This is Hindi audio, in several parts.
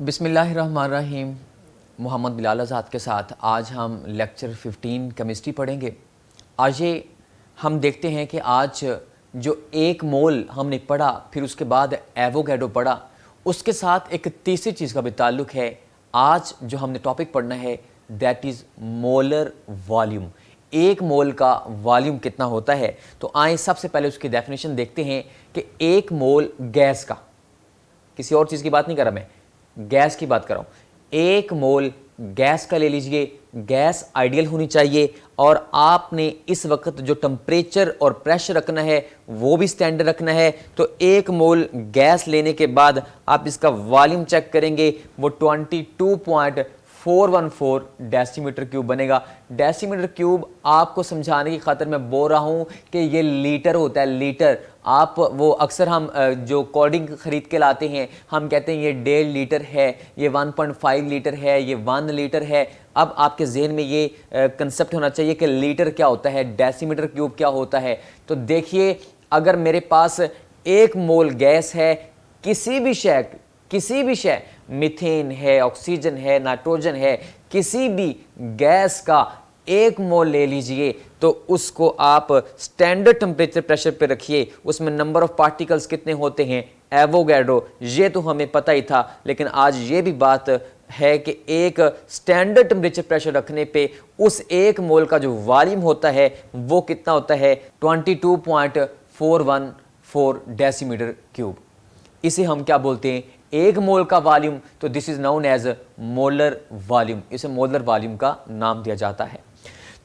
बिस्मिल्लाहिर्रहमानिर्रहीम। मोहम्मद बिलाल आज़ाद के साथ आज हम लेक्चर 15 केमिस्ट्री पढ़ेंगे। आज ये हम देखते हैं कि आज जो एक मोल हमने पढ़ा, फिर उसके बाद एवोगैड्रो पढ़ा, उसके साथ एक तीसरी चीज़ का भी ताल्लुक़ है। आज जो हमने टॉपिक पढ़ना है दैट इज़ मोलर वॉल्यूम। एक मोल का वॉल्यूम कितना होता है। तो आए सबसे पहले उसकी डेफिनेशन देखते हैं कि एक मोल गैस का, किसी और चीज़ की बात नहीं कर रहा मैं, गैस की बात कर रहा हूँ। एक मोल गैस का ले लीजिए, गैस आइडियल होनी चाहिए और आपने इस वक्त जो टेम्परेचर और प्रेशर रखना है वो भी स्टैंडर्ड रखना है। तो एक मोल गैस लेने के बाद आप इसका वॉल्यूम चेक करेंगे, वो 22.414 डेसीमीटर क्यूब बनेगा। डेसीमीटर क्यूब आपको समझाने की खातिर मैं बोल रहा हूँ कि ये लीटर होता है, लीटर। आप वो अक्सर हम जो कोल्ड ड्रिंक खरीद के लाते हैं, हम कहते हैं ये 1.5 लीटर है, ये 1.5 लीटर है, ये 1 लीटर है। अब आपके जहन में ये कंसेप्ट होना चाहिए कि लीटर क्या होता है, डेसीमीटर क्यूब क्या होता है। तो देखिए, अगर मेरे पास एक मोल गैस है, किसी भी शय मीथेन है, ऑक्सीजन है, नाइट्रोजन है, किसी भी गैस का एक मोल ले लीजिए, तो उसको आप स्टैंडर्ड टेम्परेचर प्रेशर पे रखिए। उसमें नंबर ऑफ पार्टिकल्स कितने होते हैं, एवोगैड्रो, ये तो हमें पता ही था, लेकिन आज ये भी बात है कि एक स्टैंडर्ड टेम्परेचर प्रेशर रखने पे उस एक मोल का जो वॉल्यूम होता है वो कितना होता है, 22.414 डेसीमीटर क्यूब। इसे हम क्या बोलते हैं, एक मोल का वॉल्यूम। तो this is known as molar volume, इसे मोलर वॉल्यूम का नाम दिया जाता है।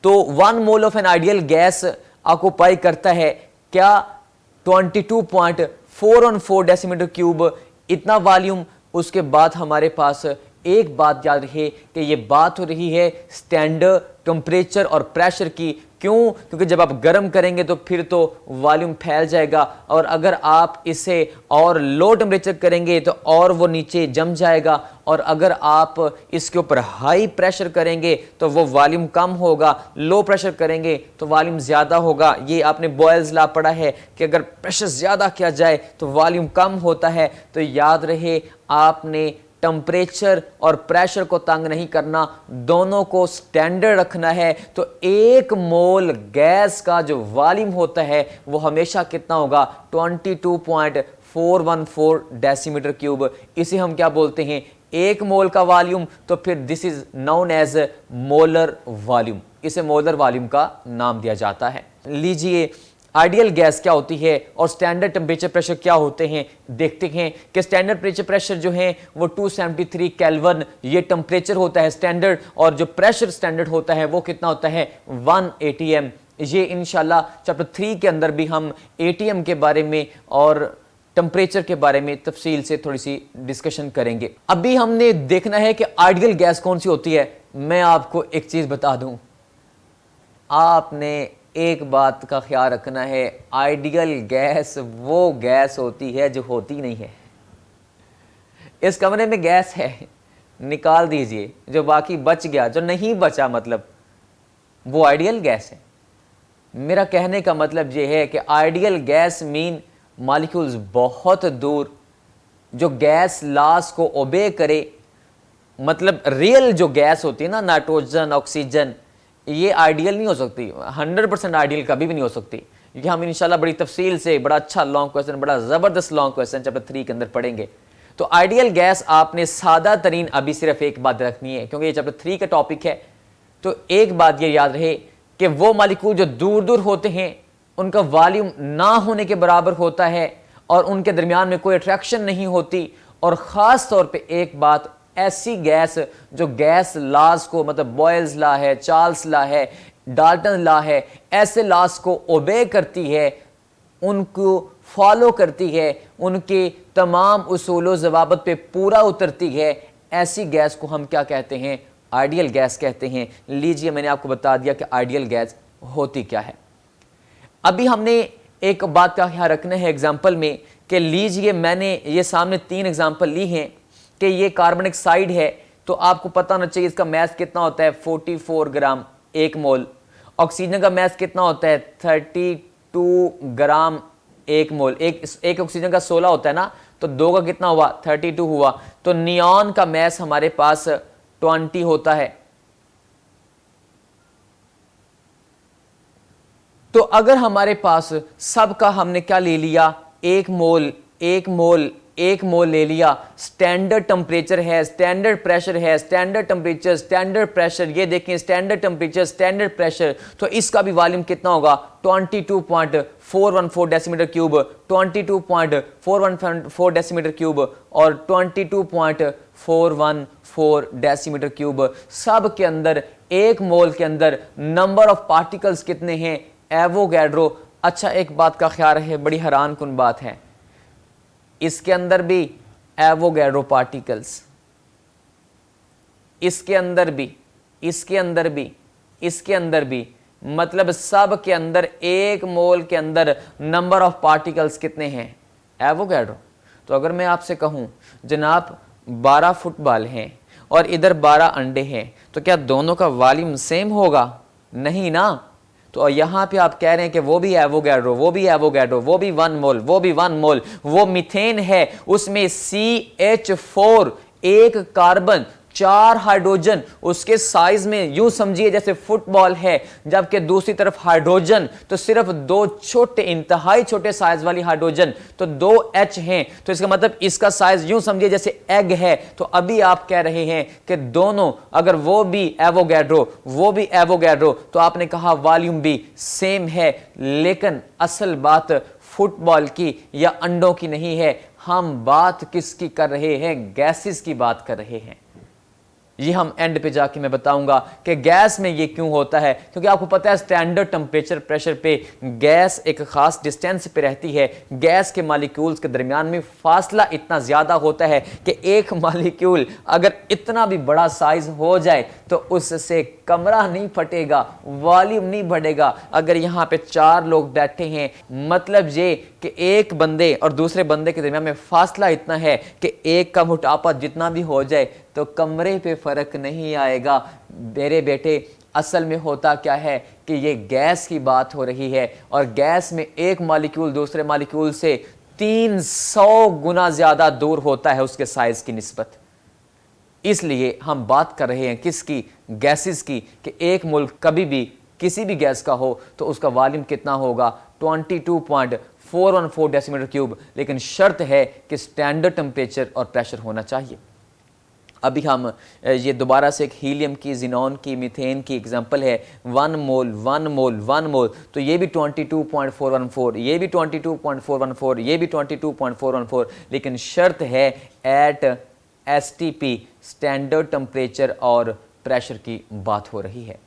तो 1 mole of an ideal gas occupy करता है क्या, 22.414 डेसीमीटर क्यूब, इतना वॉल्यूम। उसके बाद हमारे पास एक बात याद रहे कि ये बात हो रही है स्टैंडर्ड टेम्परेचर और प्रेशर की। क्यों? क्योंकि जब आप गर्म करेंगे तो फिर तो वॉल्यूम फैल जाएगा, और अगर आप इसे और लो टेम्परेचर करेंगे तो और वो नीचे जम जाएगा, और अगर आप इसके ऊपर हाई प्रेशर करेंगे तो वो वॉल्यूम कम होगा, लो प्रेशर करेंगे तो वॉल्यूम ज़्यादा होगा। ये आपने बॉयल्स लॉ पढ़ा है कि अगर प्रेशर ज़्यादा किया जाए तो वॉल्यूम कम होता है। तो याद रहे, आपने टेम्परेचर और प्रेशर को तंग नहीं करना, दोनों को स्टैंडर्ड रखना है। तो एक मोल गैस का जो वॉल्यूम होता है वो हमेशा कितना होगा, 22.414 डेसीमीटर क्यूब। इसे हम क्या बोलते हैं, एक मोल का वॉल्यूम। तो फिर this is known as molar volume, इसे मोलर वॉल्यूम का नाम दिया जाता है। लीजिए, आइडियल गैस क्या होती है और स्टैंडर्ड टेम्परेचर प्रेशर क्या होते हैं, देखते हैं कि स्टैंडर्ड टेम्परेचर प्रेशर जो है वो 273 केल्विन, ये टेम्परेचर होता है स्टैंडर्ड, और जो प्रेशर स्टैंडर्ड होता है वो कितना होता है, 1 ATM। ये इंशाल्लाह चैप्टर 3 के अंदर भी हम ATM के बारे में और टेम्परेचर के बारे में तफसील से थोड़ी सी डिस्कशन करेंगे। अभी हमने देखना है कि आइडियल गैस कौन सी होती है। मैं आपको एक चीज़ बता दूं, आपने एक बात का ख्याल रखना है, आइडियल गैस वो गैस होती है जो होती नहीं है। इस कमरे में गैस है, निकाल दीजिए, जो बाकी बच गया, जो नहीं बचा, मतलब वो आइडियल गैस है। मेरा कहने का मतलब ये है कि आइडियल गैस मीन मॉलिक्यूल्स बहुत दूर, जो गैस लॉज को ओबे करे। मतलब रियल जो गैस होती है ना, नाइट्रोजन, ऑक्सीजन, ये आइडियल नहीं हो सकती, 100% आइडियल कभी भी नहीं हो सकती। ये हम इंशाल्लाह बड़ी तफसील से, बड़ा अच्छा लॉन्ग क्वेश्चन, बड़ा ज़बरदस्त लॉन्ग क्वेश्चन चैप्टर 3 के अंदर पढ़ेंगे। तो आइडियल गैस आपने सादा तरीन, अभी सिर्फ एक बात रखनी है क्योंकि ये चैप्टर 3 का टॉपिक है। तो एक बात ये याद रहे कि वो मॉलिक्यूल जो दूर दूर होते हैं उनका वॉल्यूम ना होने के बराबर होता है और उनके दरमियान में कोई अट्रैक्शन नहीं होती। और ख़ास तौर पर एक बात, ऐसी गैस जो गैस लॉज को, मतलब बॉयल्स लॉ है, चार्ल्स लॉ है, डाल्टन लॉ है, ऐसे लॉज को ओबे करती है, उनको फॉलो करती है, उनके तमाम उसूल ज़वाबत पे पूरा उतरती है, ऐसी गैस को हम क्या कहते हैं, आइडियल गैस कहते हैं। लीजिए, मैंने आपको बता दिया कि आइडियल गैस होती क्या है। अभी हमने एक बात का ख्याल रखना है एग्जाम्पल में कि लीजिए, मैंने ये सामने 3 एग्जाम्पल ली हैं कि ये कार्बन डाइऑक्साइड है, तो आपको पता होना चाहिए इसका मैथ कितना होता है, 44 ग्राम एक मोल। ऑक्सीजन का मैथ कितना होता है, 32 ग्राम एक मोल। एक ऑक्सीजन का 16 होता है ना, तो 2 का कितना हुआ 32 हुआ। तो नियॉन का मास हमारे पास 20 होता है। तो अगर हमारे पास सबका हमने क्या ले लिया, 1 मोल 1 मोल 1 मोल ले लिया, स्टैंडर्ड टेम्परेचर है, स्टैंडर्ड प्रेशर है, स्टैंडर्ड टेम्परेचर स्टैंडर्ड प्रेशर, ये देखें स्टैंडर्ड टेम्परेचर स्टैंडर्ड प्रेशर, तो इसका भी वॉल्यूम कितना होगा 22.414 डेसीमीटर क्यूब, 22.414 डेसीमीटर क्यूब और 22.414 डेसीमीटर क्यूब। सब के अंदर 1 मोल के अंदर नंबर ऑफ पार्टिकल्स कितने हैं, एवोगैड्रो। अच्छा एक बात का ख्याल है, बड़ी हैरान कुन बात है, इसके अंदर भी एवोगैड्रो पार्टिकल्स, इसके अंदर भी, इसके अंदर भी, इसके अंदर भी, मतलब सब के अंदर 1 मोल के अंदर नंबर ऑफ पार्टिकल्स कितने हैं, एवोगैड्रो। तो अगर मैं आपसे कहूं जनाब 12 फुटबॉल हैं और इधर 12 अंडे हैं, तो क्या दोनों का वॉल्यूम सेम होगा? नहीं ना। तो यहां पे आप कह रहे हैं कि वो भी एवोगैड्रो, वो भी एवोगैड्रो, वो भी 1 मोल, वो भी 1 मोल, वो मीथेन है, उसमें CH4 1 कार्बन 4 हाइड्रोजन, उसके साइज में यूं समझिए जैसे फुटबॉल है, जबकि दूसरी तरफ हाइड्रोजन तो सिर्फ 2 छोटे इंतहाई छोटे साइज वाली हाइड्रोजन, तो 2 H हैं। तो इसका मतलब इसका साइज यूं समझिए जैसे एग है। तो अभी आप कह रहे हैं कि दोनों, अगर वो भी एवोगैड्रो वो भी एवोगैड्रो, तो आपने कहा वॉल्यूम भी सेम है। लेकिन असल बात फुटबॉल की या अंडों की नहीं है, हम बात किसकी कर रहे हैं, गैसेस की बात कर रहे हैं। ये हम एंड पे जाके मैं बताऊंगा कि गैस में ये क्यों होता है, क्योंकि आपको पता है स्टैंडर्ड टेम्परेचर प्रेशर पे गैस एक खास डिस्टेंस पे रहती है। गैस के मॉलिक्यूल्स के दरमियान में फासला इतना ज्यादा होता है कि एक मॉलिक्यूल अगर इतना भी बड़ा साइज हो जाए तो उससे कमरा नहीं फटेगा, वॉल्यूम नहीं बढ़ेगा। अगर यहाँ पे 4 लोग बैठे हैं, मतलब ये कि एक बंदे और दूसरे बंदे के दरमियान में फासला इतना है कि एक का मोटापा जितना भी हो जाए तो कमरे पे फर्क नहीं आएगा। मेरे बेटे असल में होता क्या है कि ये गैस की बात हो रही है और गैस में एक मॉलिक्यूल दूसरे मॉलिक्यूल से 300 गुना ज्यादा दूर होता है उसके साइज की निस्बत। इसलिए हम बात कर रहे हैं किसकी, गैसेस की, कि एक मुल्क कभी भी किसी भी गैस का हो तो उसका वॉल्यूम कितना होगा 22.414 डेसीमीटर क्यूब। लेकिन शर्त है कि स्टैंडर्ड टेम्परेचर और प्रेशर होना चाहिए। अभी हम ये दोबारा से एक हीलियम की, जिनॉन की, मीथेन की एग्जांपल है। 1 मोल 1 मोल 1 मोल, तो ये भी 22.414, ये भी 22.414, ये भी 22.414। लेकिन शर्त है एट STP, स्टैंडर्ड टेम्परेचर और प्रेशर की बात हो रही है।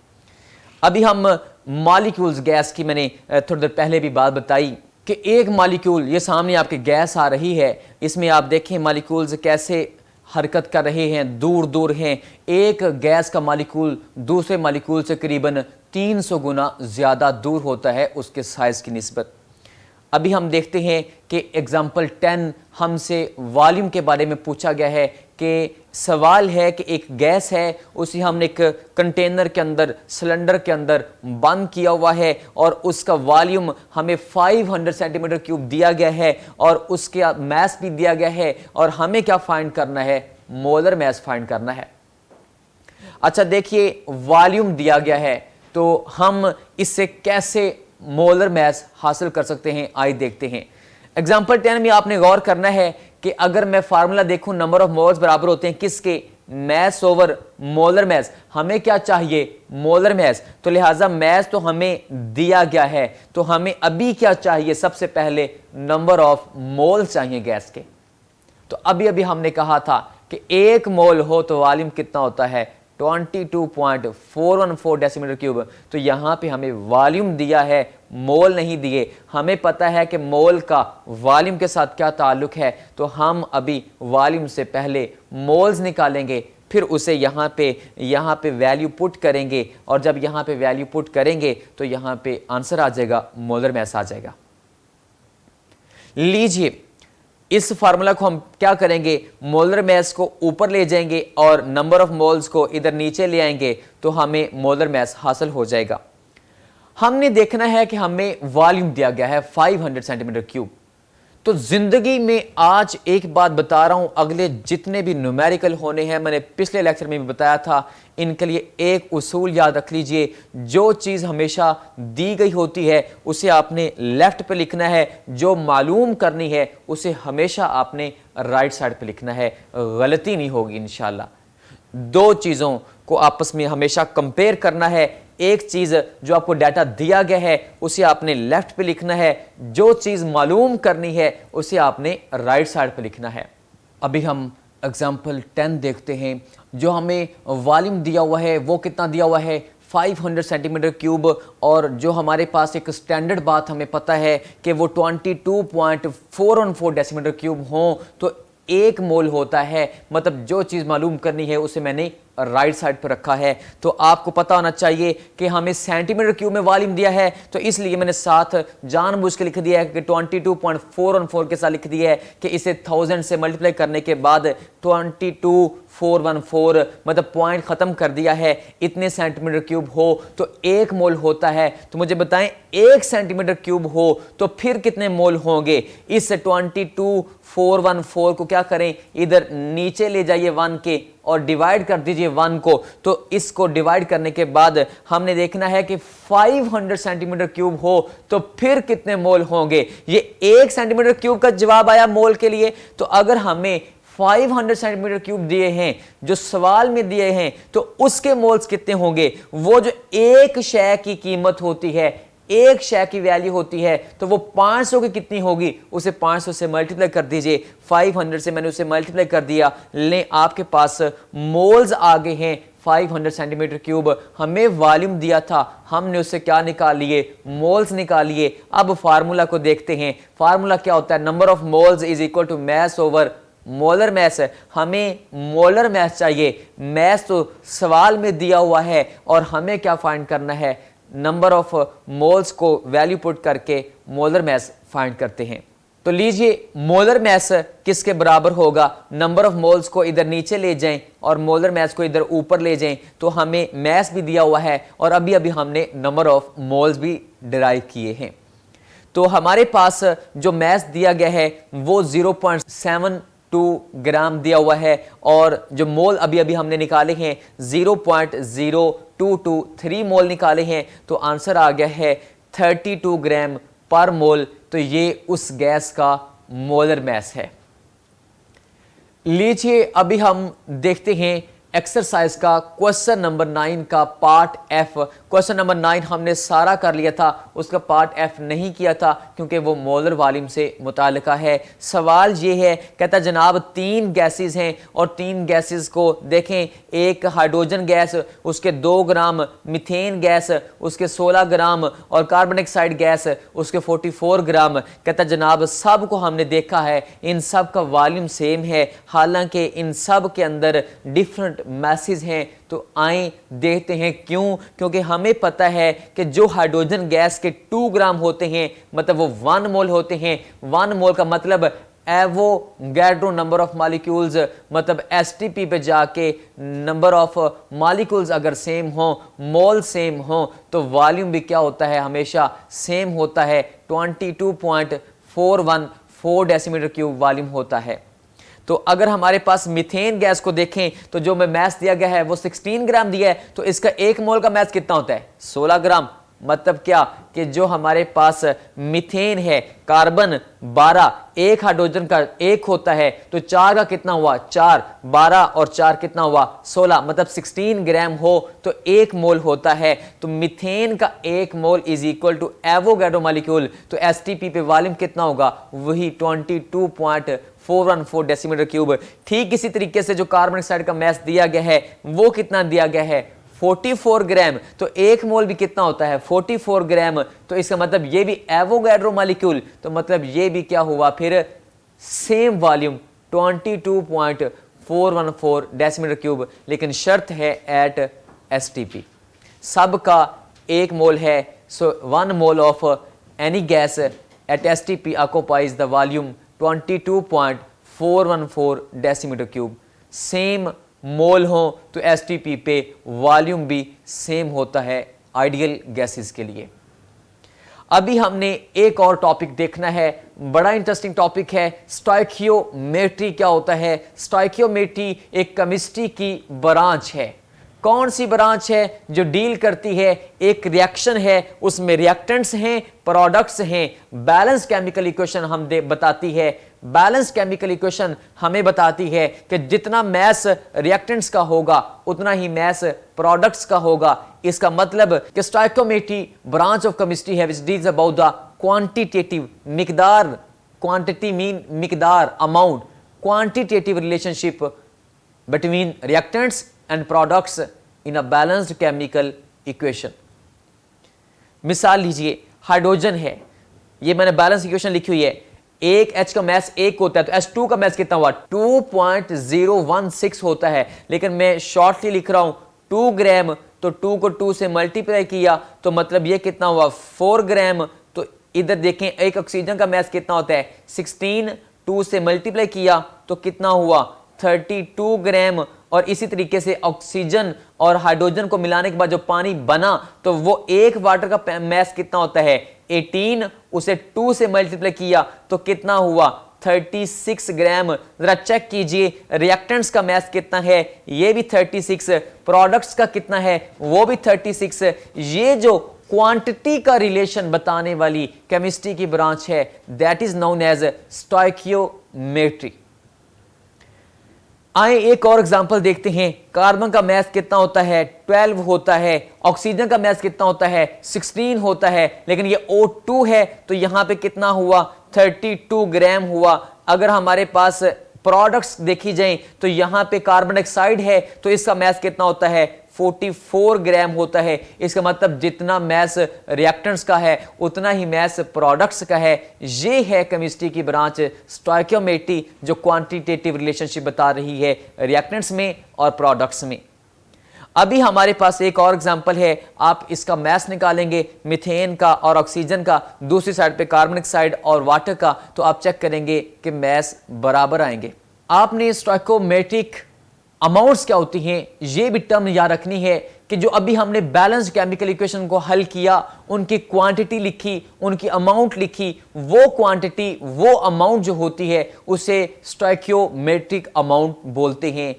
अभी हम मॉलिक्यूल्स, गैस की मैंने थोड़ी देर पहले भी बात बताई कि एक मॉलिक्यूल, ये सामने आपके गैस आ रही है, इसमें आप देखें मॉलिक्यूल्स कैसे हरकत कर रहे हैं, दूर दूर हैं। एक गैस का मॉलिक्यूल दूसरे मॉलिक्यूल से करीबन 300 गुना ज़्यादा दूर होता है उसके साइज़ की निस्बत। अभी हम देखते हैं कि एग्जाम्पल 10 हमसे वॉल्यूम के बारे में पूछा गया है कि सवाल है कि एक गैस है, उसे हमने एक कंटेनर के अंदर, सिलेंडर के अंदर बंद किया हुआ है और उसका वॉल्यूम हमें 500 सेंटीमीटर क्यूब दिया गया है और उसके मैस भी दिया गया है और हमें क्या फाइंड करना है, मोलर मैस फाइंड करना है। अच्छा देखिए वॉल्यूम दिया गया है तो हम इससे कैसे मोलर मैस हासिल कर सकते हैं, आइए देखते हैं। एग्जाम्पल 10 में आपने गौर करना है कि अगर मैं फार्मूला देखूं, नंबर ऑफ मोल्स बराबर होते हैं किसके, मैस ओवर मोलर मैस। हमें क्या चाहिए, मोलर मैस। तो लिहाजा मैस तो हमें दिया गया है, तो हमें अभी क्या चाहिए, सबसे पहले नंबर ऑफ मोल चाहिए गैस के। तो अभी अभी हमने कहा था कि 1 मोल हो तो वॉल्यूम कितना होता है 22.414 डेसीमीटर क्यूब। तो यहां पे हमें वॉल्यूम दिया है, मोल नहीं दिए। हमें पता है कि मोल का वॉल्यूम के साथ क्या ताल्लुक है, तो हम अभी वॉल्यूम से पहले मोल्स निकालेंगे, फिर उसे यहाँ पे वैल्यू पुट करेंगे और जब यहाँ पे वैल्यू पुट करेंगे तो यहाँ पे आंसर आ जाएगा, मोलर मैस आ जाएगा। लीजिए इस फार्मूला को हम क्या करेंगे, मोलर मैस को ऊपर ले जाएंगे और नंबर ऑफ मोल्स को इधर नीचे ले आएंगे तो हमें मोलर मैस हासिल हो जाएगा। हमने देखना है कि हमें वॉल्यूम दिया गया है 500 सेंटीमीटर क्यूब। तो जिंदगी में आज एक बात बता रहा हूं, अगले जितने भी न्यूमेरिकल होने हैं, मैंने पिछले लेक्चर में भी बताया था, इनके लिए एक उसूल याद रख लीजिए, जो चीज़ हमेशा दी गई होती है उसे आपने लेफ्ट पे लिखना है, जो मालूम करनी है उसे हमेशा आपने राइट साइड पे लिखना है, गलती नहीं होगी इंशाल्लाह। दो चीज़ों को आपस में हमेशा कंपेयर करना है, एक चीज़ जो आपको डाटा दिया गया है उसे आपने लेफ्ट पे लिखना है, जो चीज़ मालूम करनी है उसे आपने राइट साइड पे लिखना है। अभी हम एग्जाम्पल 10 देखते हैं। जो हमें वॉल्यूम दिया हुआ है वो कितना दिया हुआ है, 500 सेंटीमीटर क्यूब, और जो हमारे पास एक स्टैंडर्ड बात हमें पता है कि वो 22.414 डेसीमीटर क्यूब हों तो 1 मोल होता है। मतलब जो चीज़ मालूम करनी है उसे मैंने राइट साइड पर रखा है। तो आपको पता होना चाहिए कि हमें सेंटीमीटर क्यूब में वॉल्यूम दिया है, तो इसलिए मैंने साथ जानबूझ के लिख दिया है कि 22.414 के साथ लिख दिया है कि इसे 1000 से मल्टीप्लाई करने के बाद 22414 मतलब पॉइंट खत्म कर दिया है। इतने सेंटीमीटर क्यूब हो तो 1 मोल होता है। तो मुझे बताएं 1 सेंटीमीटर क्यूब हो तो फिर कितने मोल होंगे। इस 22414 को क्या करें, इधर नीचे ले जाइए 1 के और डिवाइड कर दीजिए 1 को। तो इसको डिवाइड करने के बाद हमने देखना है कि 500 सेंटीमीटर क्यूब हो तो फिर कितने मोल होंगे। ये 1 सेंटीमीटर क्यूब का जवाब आया मोल के लिए। तो अगर हमें 500 सेंटीमीटर क्यूब दिए हैं जो सवाल में दिए हैं तो उसके मोल्स कितने होंगे। वो जो एक शय की कीमत होती है, एक शय की वैल्यू होती है, तो वो 500 की कितनी होगी, उसे 500 से मल्टीप्लाई कर दीजिए। 500 से मैंने उसे मल्टीप्लाई कर दिया। ले आपके पास मोल्स आ गए हैं 500 सेंटीमीटर क्यूब। हमें वॉल्यूम दिया था, हमने उससे क्या निकाल लिए, मोल्स निकाल लिए। अब फार्मूला को देखते हैं। फार्मूला क्या होता है, number of moles is equal to mass over molar mass है। हमें मोलर मैस चाहिए, मैस तो सवाल में दिया हुआ है और हमें क्या फाइंड करना है, नंबर ऑफ मोल्स को वैल्यू पुट करके मोलर मैस फाइंड करते हैं। तो लीजिए मोलर मैस किसके बराबर होगा, नंबर ऑफ मोल्स को इधर नीचे ले जाएं और मोलर मैस को इधर ऊपर ले जाएं। तो हमें मैस भी दिया हुआ है और अभी अभी हमने नंबर ऑफ मोल्स भी डिराइव किए हैं। तो हमारे पास जो मैस दिया गया है वो 0.72 ग्राम दिया हुआ है और जो मोल अभी अभी हमने निकाले हैं 0.0223 मोल निकाले हैं। तो आंसर आ गया है 32 ग्राम पर मोल। तो ये उस गैस का मोलर मैस है। लीजिए अभी हम देखते हैं एक्सरसाइज का क्वेश्चन नंबर 9 का पार्ट एफ। क्वेश्चन नंबर 9 हमने सारा कर लिया था, उसका पार्ट एफ नहीं किया था क्योंकि वो मोलर वॉल्यूम से मुताल्लिका है। सवाल ये है, कहता जनाब 3 गैसेस हैं और 3 गैसेस को देखें, एक हाइड्रोजन गैस, उसके 2 ग्राम, मीथेन गैस उसके 16 ग्राम और कार्बन डाइऑक्साइड गैस उसके 44 ग्राम। कहता जनाब सब को हमने देखा है, इन सब का वॉल्यूम सेम है, हालांकि इन सब के अंदर डिफरेंट मैसेज हैं। तो आए देखते हैं क्यों, क्योंकि हमें पता है कि जो हाइड्रोजन गैस के 2 ग्राम होते हैं मतलब वो 1 मोल होते हैं। 1 मोल का मतलब एवोगैड्रो नंबर ऑफ मॉलिक्यूल्स, मतलब एसटीपी पे जाके नंबर ऑफ मॉलिक्यूल्स अगर सेम हो, मोल सेम हो, तो वॉल्यूम भी क्या होता है, हमेशा सेम होता है। 22.414 डेसीमीटर क्यूब वॉल्यूम होता है। तो अगर हमारे पास मीथेन गैस को देखें तो जो में मैस दिया गया है वो 16 ग्राम दिया है, तो इसका 1 मोल का मैस कितना होता है, 16 ग्राम। मतलब क्या कि जो हमारे पास मीथेन है, कार्बन 12, एक हाइड्रोजन का 1 होता है, तो 4 का कितना हुआ, 4, 12 और 4 कितना हुआ, 16, मतलब 16 ग्राम हो तो 1 मोल होता है। तो मीथेन का 1 mole is equal to Avogadro molecule. तो एसटीपी पे वॉल्यूम कितना होगा, वही 22.414 डेसीमीटर क्यूब। ठीक इसी तरीके से जो कार्बन डाइऑक्साइड का मैस दिया गया है वो कितना दिया गया है, 44 ग्राम। तो 1 मोल भी कितना होता है, 44 ग्राम। तो इसका मतलब ये भी एवोगैड्रो मॉलिक्यूल, तो मतलब ये भी क्या हुआ फिर, सेम वॉल्यूम 22.414 डेसीमीटर क्यूब। लेकिन शर्त है एट एसटीपी, सब का 1 मोल है। So 1 mole of any gas at STP occupies the volume 22.414 decimetre cube. Same mole हो तो एसटीपी पे वॉल्यूम भी सेम होता है आइडियल गैसेस के लिए। अभी हमने एक और टॉपिक देखना है, बड़ा इंटरेस्टिंग टॉपिक है, स्टोइकियोमेट्री क्या होता है। स्टोइकियोमेट्री एक केमिस्ट्री की ब्रांच है। कौन सी ब्रांच है जो डील करती है, एक रिएक्शन है, उसमें रिएक्टेंट्स हैं, प्रोडक्ट्स हैं। बैलेंस केमिकल इक्वेशन हम बताती है, बैलेंस केमिकल इक्वेशन हमें बताती है कि जितना मैस रिएक्टेंट्स का होगा उतना ही मैस प्रोडक्ट्स का होगा। इसका मतलब कि स्टोइकियोमेट्री ब्रांच ऑफ केमिस्ट्री है which deals about the quantitative मिकदार, क्वांटिटी मीन मिकदार, amount, quantitative relationship between reactants and products in a balanced chemical equation. मिसाल लीजिए, हाइड्रोजन है, ये मैंने बैलेंस इक्वेशन लिखी हुई है। एक H का मैस 1 होता है तो H2 का मैस कितना हुआ, 2.016 होता है। लेकिन मैं शॉर्टली लिख रहा हूं 2 ग्राम, तो 2 को 2 से मल्टीप्लाई किया तो मतलब ये कितना हुआ, 4 ग्राम। तो इधर देखें एक ऑक्सीजन का मैस कितना होता है, 16, 2 से मल्टीप्लाई किया तो कितना हुआ, 32 ग्राम। और इसी तरीके से ऑक्सीजन और हाइड्रोजन को मिलाने के बाद जो पानी बना तो वो एक वाटर का मैस कितना होता है, 18, उसे 2 से मल्टीप्लाई किया तो कितना हुआ, 36 ग्राम। जरा चेक कीजिए रिएक्टेंट्स का मैस कितना है, ये भी 36, प्रोडक्ट्स का कितना है, वो भी 36। ये जो क्वांटिटी का रिलेशन बताने वाली केमिस्ट्री की ब्रांच है that is known as stoichiometry. आए एक और एग्जांपल देखते हैं। कार्बन का मैस कितना होता है, 12 होता है। ऑक्सीजन का मैस कितना होता है, 16 होता है। लेकिन ये O2 है तो यहां पे कितना हुआ, 32 ग्राम हुआ। अगर हमारे पास प्रोडक्ट्स देखी जाए तो यहां पे कार्बन डाइऑक्साइड है तो इसका मैस कितना होता है, 44 ग्राम होता है। इसका मतलब जितना मैस रिएक्टेंट्स का है उतना ही मैस प्रोडक्ट्स का है। ये है केमिस्ट्री की ब्रांच स्टोइकियोमेट्री जो क्वांटिटेटिव रिलेशनशिप बता रही है रिएक्टेंट्स में और प्रोडक्ट्स में। अभी हमारे पास एक और एग्जांपल है, आप इसका मैस निकालेंगे मीथेन का और ऑक्सीजन का, दूसरी साइड पे कार्बन डाइऑक्साइड और वाटर का, तो आप चेक करेंगे कि मैस बराबर आएंगे। आपने स्टोइकियोमेट्रिक अमाउंट्स क्या होती हैं ये भी टर्म याद रखनी है कि जो अभी हमने बैलेंस्ड केमिकल इक्वेशन को हल किया, उनकी क्वांटिटी लिखी, उनकी अमाउंट लिखी, वो क्वांटिटी वो अमाउंट जो होती है उसे स्टोइकियोमेट्रिक अमाउंट बोलते हैं।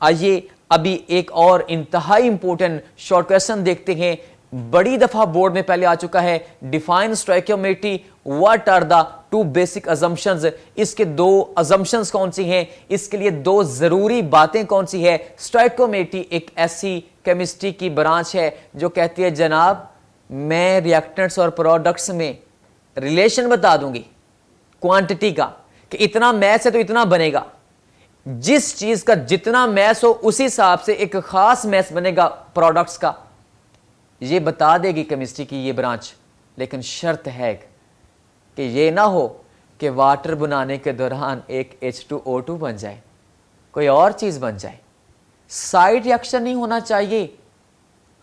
आइए अभी एक और इंतहाई इंपॉर्टेंट शॉर्ट क्वेश्चन देखते हैं, बड़ी दफा बोर्ड में पहले आ चुका है। Define stoichiometry, what are the two basic assumptions. इसके दो अजम्पशंस कौन सी हैं, इसके लिए दो जरूरी बातें कौन सी है। स्टोइकियोमेट्री एक ऐसी केमिस्ट्री की ब्रांच है जो कहती है जनाब मैं रिएक्टेंट्स और प्रोडक्ट्स में रिलेशन बता दूंगी क्वांटिटी का कि इतना मैस है तो इतना बनेगा, जिस चीज का जितना मैस हो उसी हिसाब से एक खास मैस बनेगा प्रोडक्ट्स का, ये बता देगी केमिस्ट्री की ये ब्रांच। लेकिन शर्त है कि ये ना हो कि वाटर बनाने के दौरान एक H2O2 बन जाए, कोई और चीज बन जाए, साइड रिएक्शन नहीं होना चाहिए।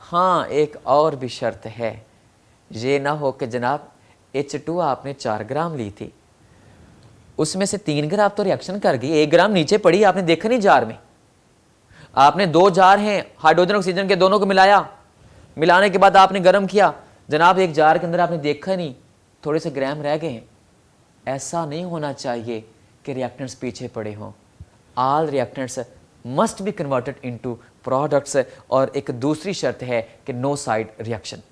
हाँ एक और भी शर्त है, ये ना हो कि जनाब H2 आपने 4 ग्राम ली थी, उसमें से 3 ग्राम तो रिएक्शन कर गई, 1 ग्राम नीचे पड़ी, आपने देखा नहीं जार में। आपने 2 जार हैं हाइड्रोजन ऑक्सीजन के, दोनों को मिलाया, मिलाने के बाद आपने गर्म किया, जनाब एक जार के अंदर आपने देखा नहीं थोड़े से ग्राम रह गए हैं। ऐसा नहीं होना चाहिए कि रिएक्टेंट्स पीछे पड़े हों। All reactants must be converted into products. और एक दूसरी शर्त है कि नो साइड रिएक्शन।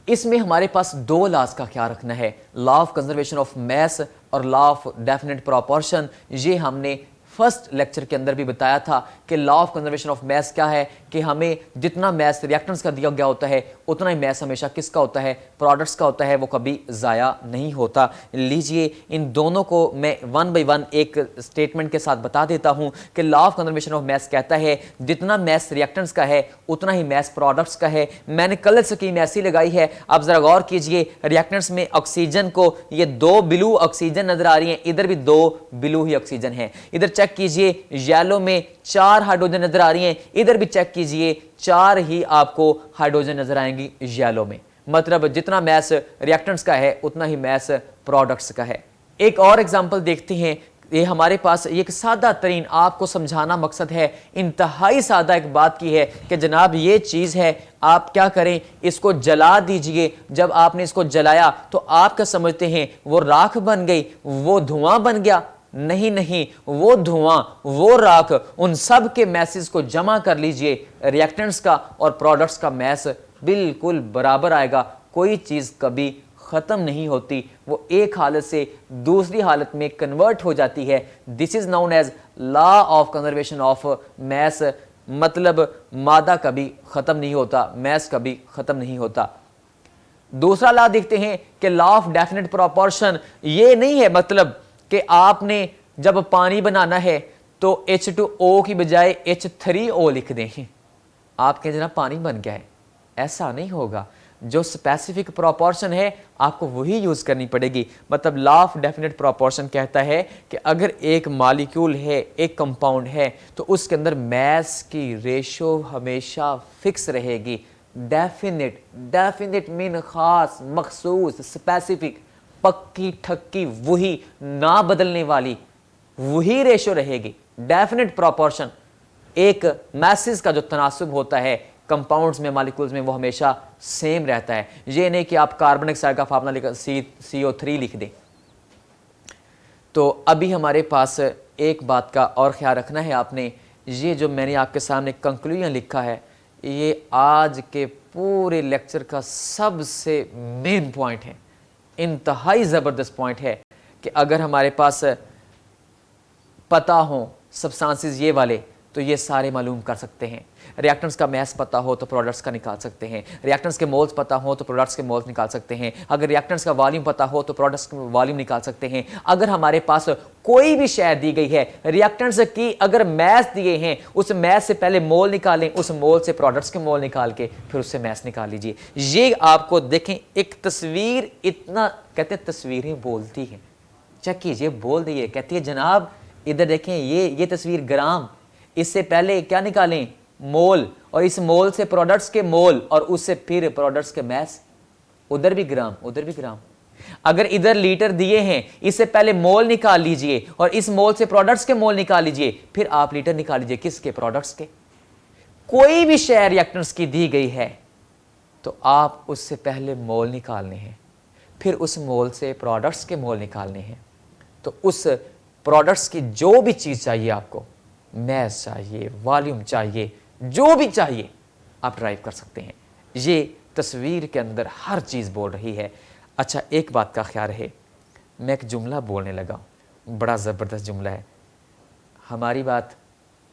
इसमें हमारे पास 2 लॉज का ख्याल रखना है, law of conservation of mess और लॉ ऑफ डेफिनेट प्रोपोर्शन। ये हमने फर्स्ट लेक्चर के अंदर भी बताया था कि law of conservation of mess क्या है कि हमें जितना मैस रिएक्टेंट्स का दिया गया होता है उतना ही मैस हमेशा किसका होता है, प्रोडक्ट्स का होता है, वो कभी ज़ाया नहीं होता। लीजिए इन दोनों को मैं 1 बाय 1 एक स्टेटमेंट के साथ बता देता हूं कि law of conservation of mess कहता है जितना मैस रिएक्टेंट्स का है उतना ही मैस प्रोडक्ट्स का है। मैंने कलर स्कीम ऐसी लगाई है, आप जरा गौर कीजिए। रिएक्टेंट्स में ऑक्सीजन को ये 2 ब्लू ऑक्सीजन नजर आ रही है, इधर भी 2 ब्लू ही ऑक्सीजन है। इधर चेक कीजिए येलो में 4 हाइड्रोजन नजर आ रही हैं, इधर भी चेक कीजिए 4 ही आपको हाइड्रोजन नजर आएंगी येलो में। मतलब जितना मैस रिएक्टेंट्स का है उतना ही मैस प्रोडक्ट्स का है। एक और एग्जांपल देखते हैं, ये हमारे पास एक सादा तरीन आपको समझाना मकसद है, इंतहाई सादा एक बात की है कि जनाब ये चीज़ है, आप क्या करें, इसको जला दीजिए। जब आपने इसको जलाया तो आप क्या समझते हैं वो राख बन गई, वो धुआं बन गया? नहीं नहीं, वो धुआं, वो राख, उन सब के मैसेज को जमा कर लीजिए, रिएक्टेंट्स का और प्रोडक्ट्स का मैस बिल्कुल बराबर आएगा। कोई चीज़ कभी ख़त्म नहीं होती, वो एक हालत से दूसरी हालत में कन्वर्ट हो जाती है। This is known as law of conservation of mass, मतलब मादा कभी ख़त्म नहीं होता, मैस कभी ख़त्म नहीं होता। दूसरा लॉ देखते हैं कि लॉ ऑफ डेफिनेट प्रोपोर्शन। ये नहीं है मतलब कि आपने जब पानी बनाना है तो H2O की बजाय H3O लिख दें, आप कहें जनाब पानी बन गया है, ऐसा नहीं होगा। जो स्पेसिफिक प्रोपोर्शन है आपको वही यूज़ करनी पड़ेगी। मतलब लॉ ऑफ डेफिनेट प्रोपोर्शन कहता है कि अगर एक मॉलिक्यूल है, एक कंपाउंड है, तो उसके अंदर मैस की रेशो हमेशा फिक्स रहेगी। डेफिनेट, डेफिनेट मीन खास, मखसूस, स्पेसिफिक, पक्की ठक्की, वही ना बदलने वाली, वही रेशो रहेगी। डेफिनेट प्रोपोर्शन, एक मैसेज का जो तनासुब होता है कंपाउंड्स में, मॉलिक्यूल्स में, वो हमेशा सेम रहता है। ये नहीं कि आप कार्बन डाइऑक्साइड का फार्मूला लिख CO3 लिख दें। तो अभी हमारे पास एक बात का और ख्याल रखना है आपने, ये जो मैंने आपके सामने कंक्लूजन लिखा है, ये आज के पूरे लेक्चर का सबसे मेन पॉइंट है, इंतहाई ज़बरदस्त पॉइंट है कि अगर हमारे पास पता हो सब्सटेंसेस ये वाले तो ये सारे मालूम कर सकते हैं। रिएक्टेंट्स का मैस पता हो तो प्रोडक्ट्स का निकाल सकते हैं। रिएक्टेंट्स के मोल्स पता हो तो प्रोडक्ट्स के मोल्स निकाल सकते हैं। अगर रिएक्टेंट्स का वॉल्यूम पता हो तो प्रोडक्ट्स का वॉल्यूम निकाल सकते हैं। अगर हमारे पास कोई भी शय दी गई है, रिएक्टेंट्स की अगर मैस दिए हैं, उस मैस से पहले मोल निकालें, उस मोल से प्रोडक्ट्स के मोल निकाल के फिर उससे मैस निकाल लीजिए। ये आपको देखें, एक तस्वीर, इतना कहते हैं तस्वीरें बोलती हैं। चेक कीजिए, बोल दिए, कहती है जनाब इधर देखें, ये तस्वीर ग्राम, इससे पहले क्या निकालें, मोल, और इस मोल से प्रोडक्ट्स के मोल, और उससे फिर प्रोडक्ट्स के मैस, उधर भी ग्राम, उधर भी ग्राम। अगर इधर लीटर दिए हैं, इससे पहले मोल निकाल लीजिए और इस मोल से प्रोडक्ट्स के मोल निकाल लीजिए, फिर आप लीटर निकाल लीजिए, किसके, प्रोडक्ट्स के। कोई भी शय रिएक्टेंट्स की दी गई है तो आप उससे पहले मोल निकालने हैं, फिर उस मोल से प्रोडक्ट्स के मोल निकालने हैं। तो उस प्रोडक्ट्स की जो भी चीज़ चाहिए आपको, मैस चाहिए, वॉल्यूम चाहिए, जो भी चाहिए, आप ड्राइव कर सकते हैं। ये तस्वीर के अंदर हर चीज़ बोल रही है। अच्छा, एक बात का ख्याल रहे, मैं एक जुमला बोलने लगा, बड़ा ज़बरदस्त जुमला है। हमारी बात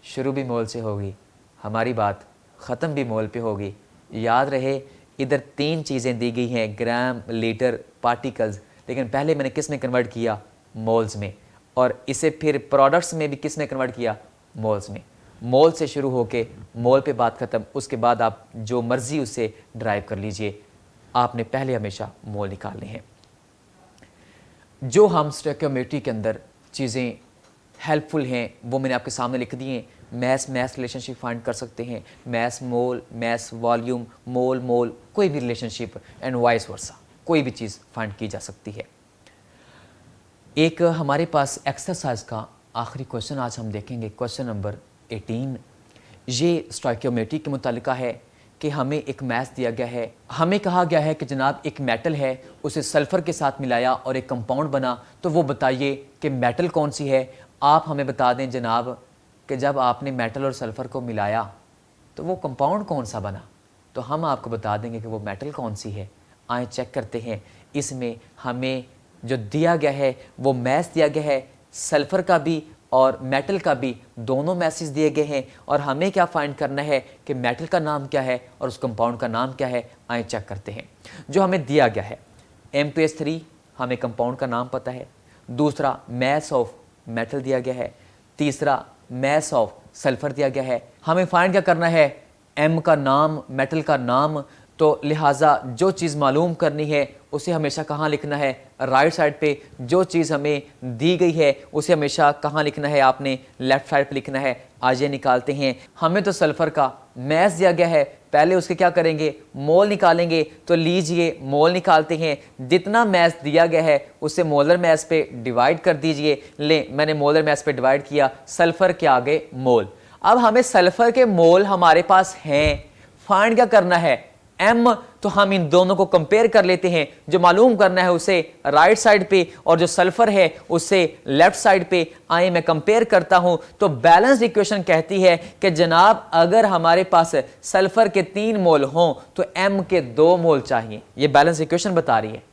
शुरू भी मोल से होगी, हमारी बात ख़त्म भी मोल पे होगी। याद रहे, इधर 3 चीज़ें दी गई हैं, ग्राम, लीटर, पार्टिकल्स, लेकिन पहले मैंने किस में कन्वर्ट किया, मोल्स में, और इसे फिर प्रोडक्ट्स में भी किस में कन्वर्ट किया, मोल्स में। मोल से शुरू होके मोल पे बात ख़त्म, उसके बाद आप जो मर्ज़ी उसे ड्राइव कर लीजिए। आपने पहले हमेशा मोल निकालने हैं। जो हम स्टोइकियोमेट्री के अंदर चीज़ें हेल्पफुल हैं वो मैंने आपके सामने लिख दी हैं। मैस मैस रिलेशनशिप फाइंड कर सकते हैं, मैस मोल, मैस वॉल्यूम, मोल मोल, कोई भी रिलेशनशिप एंड वाइस वर्सा, कोई भी चीज़ फाइंड की जा सकती है। एक हमारे पास एक्सरसाइज का आखिरी क्वेश्चन आज हम देखेंगे, क्वेश्चन नंबर 18। ये स्टोइकियोमेट्री के मुतालिका है कि हमें एक मैस दिया गया है, हमें कहा गया है कि जनाब एक मेटल है, उसे सल्फ़र के साथ मिलाया और एक कंपाउंड बना, तो वो बताइए कि मेटल कौन सी है। आप हमें बता दें जनाब कि जब आपने मेटल और सल्फ़र को मिलाया तो वो कंपाउंड कौन सा बना, तो हम आपको बता देंगे कि वो मेटल कौन सी है। आए चेक करते हैं, इसमें हमें जो दिया गया है वो मैस दिया गया है, सल्फ़र का भी और मेटल का भी, दोनों मैसेज दिए गए हैं, और हमें क्या फाइंड करना है कि मेटल का नाम क्या है और उस कंपाउंड का नाम क्या है। आए चेक करते हैं। जो हमें दिया गया है M2S3, हमें कंपाउंड का नाम पता है। दूसरा मैस ऑफ मेटल दिया गया है। तीसरा मैस ऑफ सल्फ़र दिया गया है। हमें फाइंड क्या करना है, M का नाम, मेटल का नाम। तो लिहाजा जो चीज़ मालूम करनी है उसे हमेशा कहाँ लिखना है, राइट साइड पे। जो चीज़ हमें दी गई है उसे हमेशा कहाँ लिखना है, आपने लेफ़्ट साइड पे लिखना है। आज ये निकालते हैं। हमें तो सल्फ़र का मैस दिया गया है, पहले उसके क्या करेंगे, मोल निकालेंगे। तो लीजिए मोल निकालते हैं, जितना मैस दिया गया है उसे मोलर मैस पे डिवाइड कर दीजिए। ले मैंने मोलर मैस पे डिवाइड किया, सल्फर के आगे मोल। अब हमें सल्फर के मोल हमारे पास हैं, फाइंड क्या करना है, m। तो हम इन दोनों को कंपेयर कर लेते हैं, जो मालूम करना है उसे राइट साइड पे और जो सल्फर है उसे लेफ्ट साइड पे। आए मैं कंपेयर करता हूं तो बैलेंस इक्वेशन कहती है कि जनाब अगर हमारे पास सल्फर के 3 मोल हों तो m के 2 मोल चाहिए, ये बैलेंस इक्वेशन बता रही है।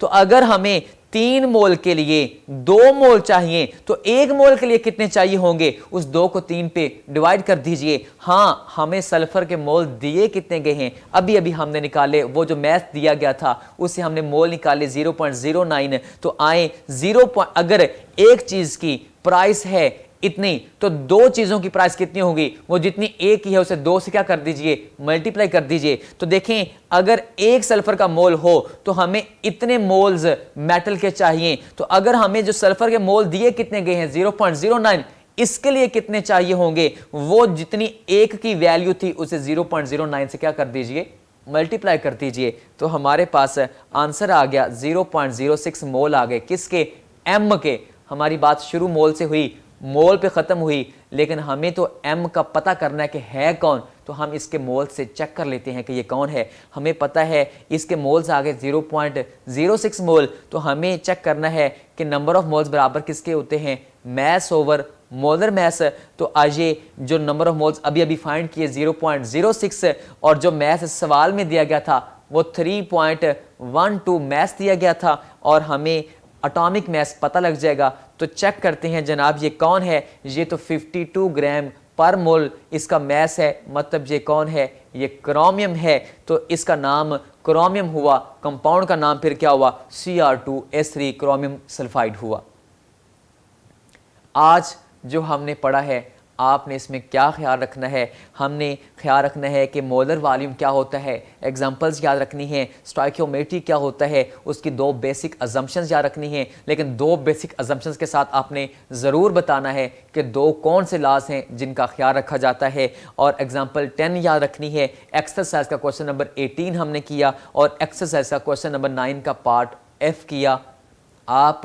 तो अगर हमें 3 मोल के लिए 2 मोल चाहिए तो 1 मोल के लिए कितने चाहिए होंगे, उस 2 को 3 पे डिवाइड कर दीजिए। हाँ, हमें सल्फर के मोल दिए कितने गए हैं, अभी अभी हमने निकाले, वो जो मैथ दिया गया था उससे हमने मोल निकाले 0.09। तो आए 0, अगर एक चीज की प्राइस है इतनी तो 2 चीजों की प्राइस कितनी होगी, वो जितनी एक ही है उसे 2 से क्या कर दीजिए, मल्टीप्लाई कर दीजिए। तो देखें अगर 1 सल्फर का मोल हो तो हमें इतने मोल्स मेटल के चाहिए। तो अगर हमें जो सल्फर के मोल दिए कितने गए हैं 0.09, इसके लिए कितने चाहिए होंगे, वो जितनी एक की वैल्यू थी उसे 0.09 से क्या कर दीजिए, मल्टीप्लाई कर दीजिए। तो हमारे पास आंसर आ गया 0.06 मोल आ गए, किसके, एम के। हमारी बात शुरू मोल से हुई, मोल पे ख़त्म हुई, लेकिन हमें तो m का पता करना है कि है कौन। तो हम इसके मोल से चेक कर लेते हैं कि ये कौन है। हमें पता है इसके मोल्स आ गए 0.06 मोल। तो हमें चेक करना है कि नंबर ऑफ मोल्स बराबर किसके होते हैं, मैस ओवर मोलर मैस। तो आज ये जो नंबर ऑफ मोल्स अभी अभी फाइंड किए 0.06 और जो मैस सवाल में दिया गया था वो 3.12 मैस दिया गया था और हमें एटॉमिक मैस पता लग जाएगा। तो चेक करते हैं जनाब ये कौन है, ये तो 52 ग्राम पर मोल इसका मैस है, मतलब ये कौन है, ये क्रोमियम है। तो इसका नाम क्रोमियम हुआ, कंपाउंड का नाम फिर क्या हुआ, Cr2S3 क्रोमियम सल्फाइड हुआ। आज जो हमने पढ़ा है आपने इसमें क्या ख्याल रखना है, हमने ख्याल रखना है कि मोलर वॉल्यूम क्या होता है, एग्जांपल्स याद रखनी है, स्टोइकियोमेट्री क्या होता है, उसकी 2 बेसिक अजम्पशंस याद रखनी है। लेकिन 2 बेसिक अजम्पशंस के साथ आपने ज़रूर बताना है कि 2 कौन से लॉज हैं जिनका ख्याल रखा जाता है। और एग्जाम्पल 10 याद रखनी है। एक्सरसाइज का क्वेश्चन नंबर 18 हमने किया और एक्सरसाइज का क्वेश्चन नंबर 9 का पार्ट F किया। आप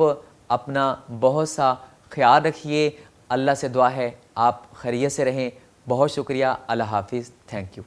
अपना बहुत सा ख्याल रखिए, अल्लाह से दुआ है आप खैरियत से रहें। बहुत शुक्रिया, अल्लाह हाफिज़, थैंक यू।